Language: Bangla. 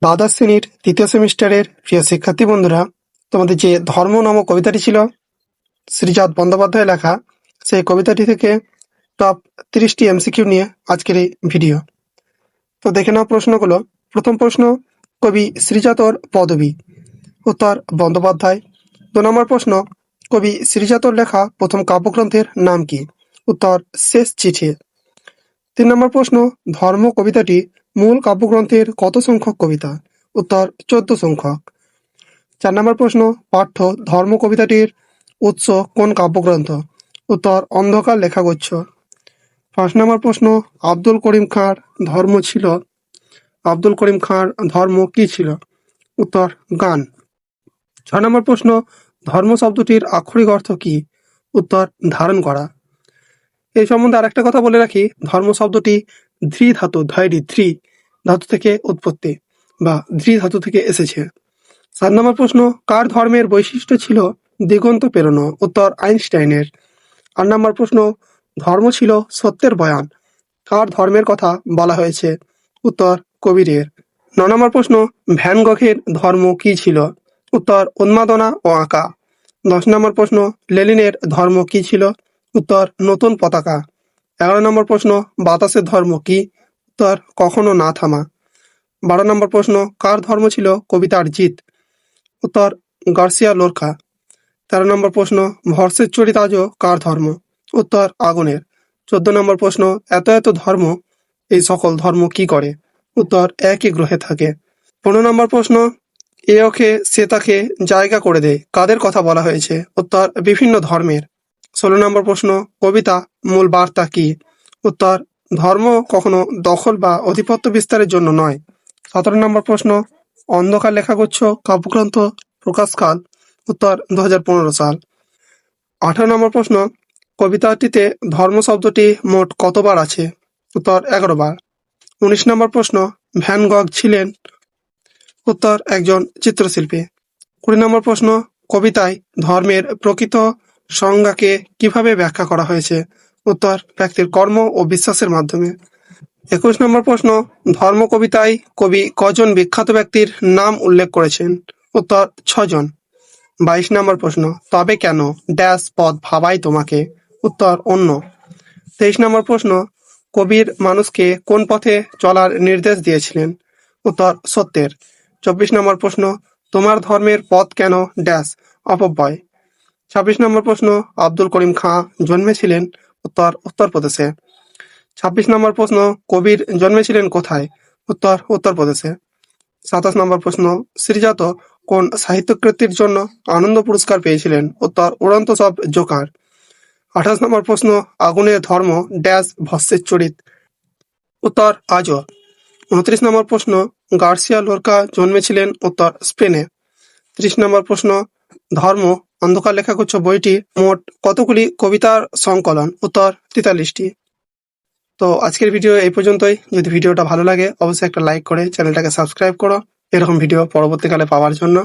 দ্বাদশ শ্রেণীর তৃতীয় সেমিস্টারের প্রিয় শিক্ষার্থী বন্ধুরা, তোমাদের যে ধর্ম নামক কবিতাটি ছিল শ্রীজাত বন্দ্যোপাধ্যায় লেখা, সেই কবিতাটি থেকে টপ 30টি এমসিকিউ নিয়ে আজকের এই ভিডিও। তো দেখে নাও প্রশ্নগুলো। প্রথম প্রশ্ন, কবি শ্রীজাতর পদবী। উত্তর বন্দ্যোপাধ্যায়। 2 নম্বর প্রশ্ন, কবি শ্রীজাতর লেখা প্রথম কাব্যগ্রন্থের নাম কি? উত্তর শেষ চিঠি। 3 নম্বর প্রশ্ন, ধর্ম কবিতাটি মূল কাব্যগ্রন্থের কত সংখ্যক কবিতা? উত্তর 14 সংখ্যক। 4 নম্বর প্রশ্ন, পাঠ্য ধর্ম কবিতাটির উৎস কোন কাব্যগ্রন্থ? উত্তর অন্ধকার লেখাগুচ্ছ। 5 নম্বর প্রশ্ন, আব্দুল করিম খাঁর ধর্ম কি ছিল? উত্তর গান। 6 নম্বর প্রশ্ন, ধর্ম শব্দটির আক্ষরিক অর্থ কি? উত্তর ধারণ করা। এই সম্বন্ধে আরেকটা কথা বলে রাখি, ধর্ম শব্দটি ধৃ ধাতু ধাতু থেকে উৎপত্তি বা ধৃ ধাতু থেকে এসেছে। 7 নম্বর প্রশ্ন, কার ধর্মের বৈশিষ্ট্য ছিল দিগন্ত পেরোনো? উত্তর আইনস্টাইনের। 8 নম্বর প্রশ্ন, ধর্ম ছিল সত্যের বয়ান, কার ধর্মের কথা বলা হয়েছে? উত্তর কবিরের। 9 নম্বর প্রশ্ন, ভ্যান গঘের ধর্ম কি ছিল? উত্তর উন্মাদনা ও আঁকা। 10 নম্বর প্রশ্ন, লেনিনের ধর্ম কি ছিল? উত্তর নতুন পতাকা। 11 নম্বর প্রশ্ন, বাতাসের ধর্ম কি? উত্তর কখনো না থামা। 12 নম্বর প্রশ্ন, কার ধর্ম ছিল কবিতার জিত? উত্তর গার্সিয়া লোরকা। 13 নম্বর প্রশ্ন, ভরসের চরিত আজও কার ধর্ম? উত্তর আগুনের। 14 নম্বর প্রশ্ন, এত এত ধর্ম, এই সকল ধর্ম কি করে? উত্তর একই গ্রহে থাকে। 15 নম্বর প্রশ্ন, এ ওকে সে তাকে জায়গা করে দেয়, কাদের কথা বলা হয়েছে? উত্তর বিভিন্ন ধর্মের। 16 নম্বর প্রশ্ন, কবিতা মূল বার্তা কি? উত্তর ধর্ম কখনো দখল বা আধিপত্য বিস্তারের জন্য নয়। 17 নম্বর প্রশ্ন, অন্ধকার লেখাগুচ্ছ কাব্যগ্রন্থ প্রকাশকাল? উত্তর 2015 সাল। 18 নম্বর প্রশ্ন, কবিতাটিতে ধর্ম শব্দটি মোট কতবার আছে? উত্তর 11 বার। 19 নম্বর প্রশ্ন, ভ্যান গঘ ছিলেন? উত্তর একজন চিত্রশিল্পী। 20 নম্বর প্রশ্ন, কবিতায় ধর্মের প্রকৃত সংজ্ঞাকে কিভাবে ব্যাখ্যা করা হয়েছে? উত্তর ব্যক্তির কর্ম ও বিশ্বাসের মাধ্যমে। 21 নম্বর প্রশ্ন, ধর্ম কবিতায় কবি কজন বিখ্যাত ব্যক্তির নাম উল্লেখ করেছেন? উত্তর 6 জন। 22 নম্বর প্রশ্ন, তবে কেন ড্যাশ পদ ভাবাই তোমাকে? উত্তর অন্য। 23 নম্বর প্রশ্ন, কবির মানুষকে কোন পথে চলার নির্দেশ দিয়েছিলেন? উত্তর সত্যের। 24 নম্বর প্রশ্ন, তোমার ধর্মের পথ কেন ড্যাশ অপব্যয়? 26 নম্বর প্রশ্ন, আব্দুল করিম খাঁ জন্মেছিলেন? উত্তর উত্তরপ্রদেশে। 26 নম্বর প্রশ্ন, কবির জন্মেছিলেন কোথায়? উত্তর উত্তরপ্রদেশে। 27 নম্বর প্রশ্ন, শ্রীজাত কোন সাহিত্যকৃতির জন্য আনন্দ পুরস্কার পেয়েছিলেন? উত্তর উড়ন্ত সব জোকার। 28 নম্বর প্রশ্ন, আগুনের ধর্ম ড্যাশ ভস্মের চরিত? উত্তর আজও। 29 নম্বর প্রশ্ন, গার্সিয়া লোরকা জন্মেছিলেন? উত্তর স্পেনে। 30 নম্বর প্রশ্ন, ধর্ম অন্ধকার লেখাগুচ্ছ বইটি মোট কতগুলি কবিতার সংকলন? উত্তর 43টি। তো আজকের ভিডিও এই পর্যন্তই। যদি ভিডিওটা ভালো লাগে অবশ্যই একটা লাইক করে চ্যানেলটাকে সাবস্ক্রাইব করো এরকম ভিডিও পরবর্তীকালে পাওয়ার জন্য।